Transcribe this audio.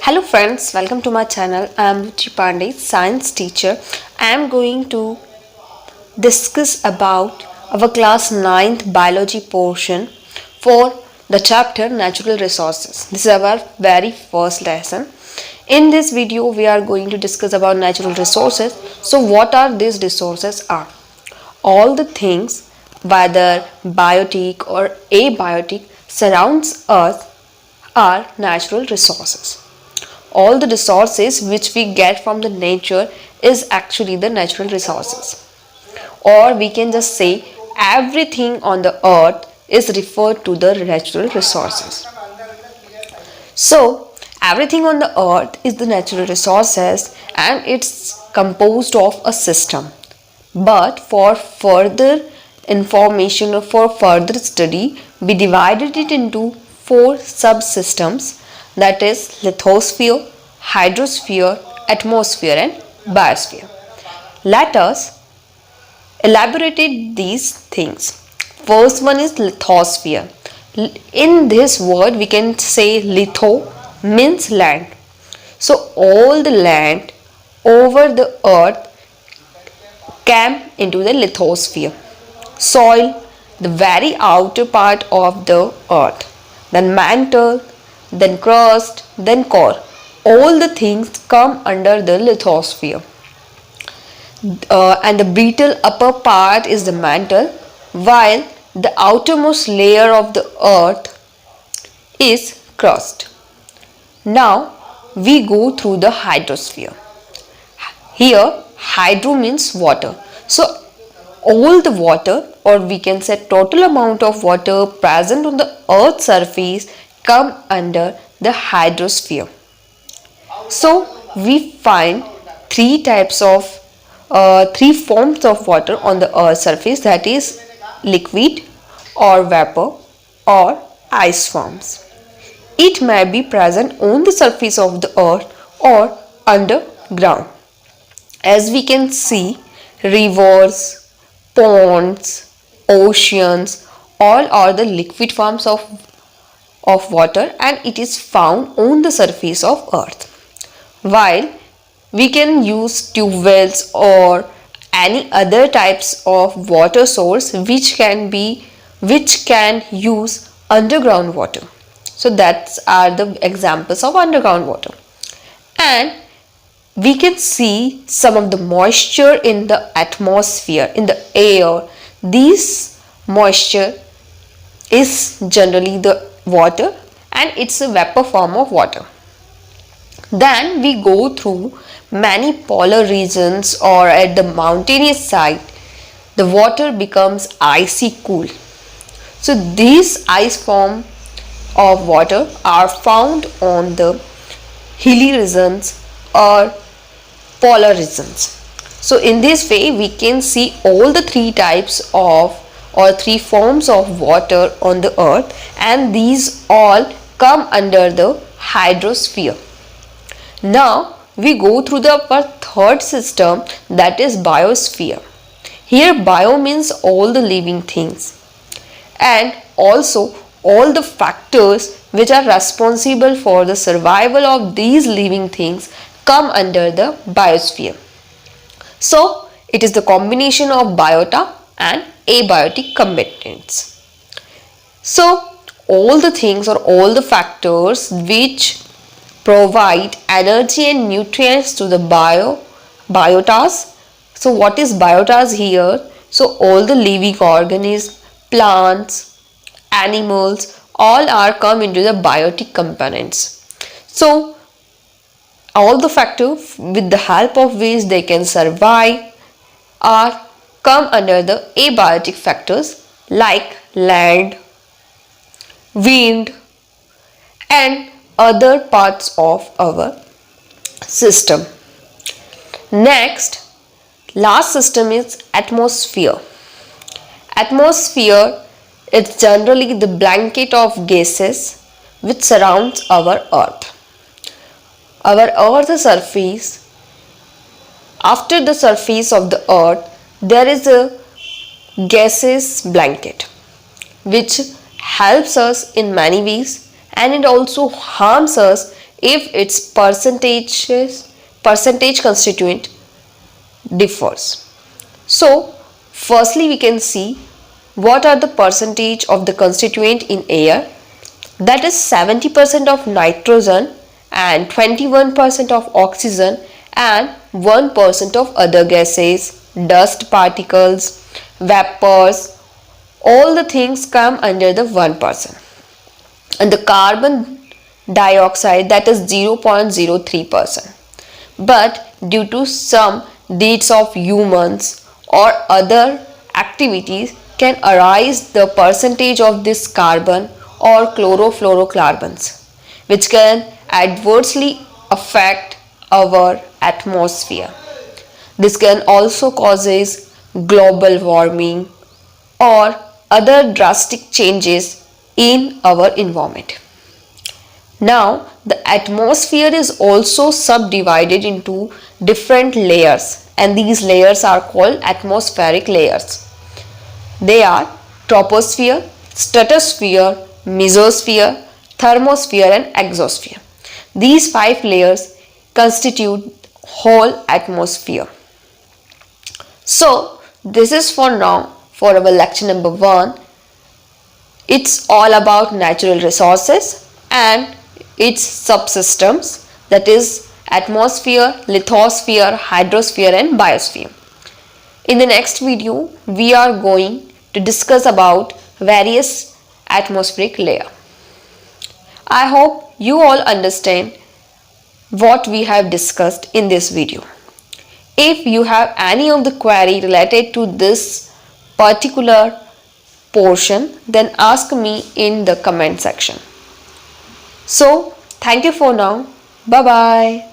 Hello friends, welcome to my channel. I am Ruchi Pandey, science teacher. I am going to discuss about our class 9th biology portion for the chapter natural resources. This is our very first lesson. In this video we are going to discuss about natural resources. So what are these resources are? All the things, whether biotic or abiotic, surrounds us are natural resources. All the resources which we get from the nature is actually the natural resources, or we can just say everything on the earth is referred to the natural resources. So everything on the earth is the natural resources and it's composed of a system. But for further information or for further study, we divided it into 4 subsystems, that is lithosphere, hydrosphere, atmosphere and biosphere. Let us elaborate these things. First one is lithosphere. In this word we can say litho means land. So all the land over the earth came into the lithosphere. Soil, the very outer part of the earth, then mantle, then crust, then core. All the things come under the lithosphere. And the brittle upper part is the mantle, while the outermost layer of the earth is crust. Now we go through the hydrosphere. Here hydro means water. So all the water, or we can say total amount of water present on the earth's surface, come under the hydrosphere. So we find three forms of water on the earth's surface, that is liquid or vapor or ice forms. It may be present on the surface of the earth or underground. As we can see, rivers, ponds, oceans, all are the liquid forms of water and it is found on the surface of earth. While we can use tube wells or any other types of water source which can use underground water. So that are the examples of underground water. And we can see some of the moisture in the atmosphere, in the air. This moisture is generally the water and it's a vapor form of water. Then we go through many polar regions or at the mountainous side, the water becomes icy cool. So these ice form of water are found on the hilly regions or polar regions. So in this way we can see all the three types of or three forms of water on the earth, and these all come under the hydrosphere. Now we go through our third system, that is biosphere. Here bio means all the living things and also all the factors which are responsible for the survival of these living things come under the biosphere. So it is the combination of biota and abiotic components. So all the things or all the factors which provide energy and nutrients to the biotas. So what is biotas here? So all the living organisms, plants, animals, all are come into the biotic components. So all the factors with the help of which they can survive are come under the abiotic factors like land, wind and other parts of our system. Next, last system is atmosphere. Atmosphere is generally the blanket of gases which surrounds our earth. Our earth's surface, after the surface of the earth, there is a gaseous blanket which helps us in many ways and it also harms us if its percentage constituent differs. So firstly we can see what are the percentage of the constituent in air. That is 70% of nitrogen and 21% of oxygen and 1% of other gases, dust particles, vapors, all the things come under the 1%. And the carbon dioxide, that is 0.03%. But due to some deeds of humans or other activities can arise the percentage of this carbon or chlorofluorocarbons, which can adversely affect our atmosphere. This can also causes global warming or other drastic changes in our environment. Now, the atmosphere is also subdivided into different layers, and these layers are called atmospheric layers. They are troposphere, stratosphere, mesosphere, thermosphere and exosphere. These 5 layers constitute whole atmosphere. So, this is for now for our lecture number 1. It's all about natural resources and its subsystems, that is atmosphere, lithosphere, hydrosphere and biosphere. In the next video, we are going to discuss about various atmospheric layer. I hope you all understand what we have discussed in this video. If you have any of the query related to this particular portion, then ask me in the comment section. So, thank you for now. Bye bye.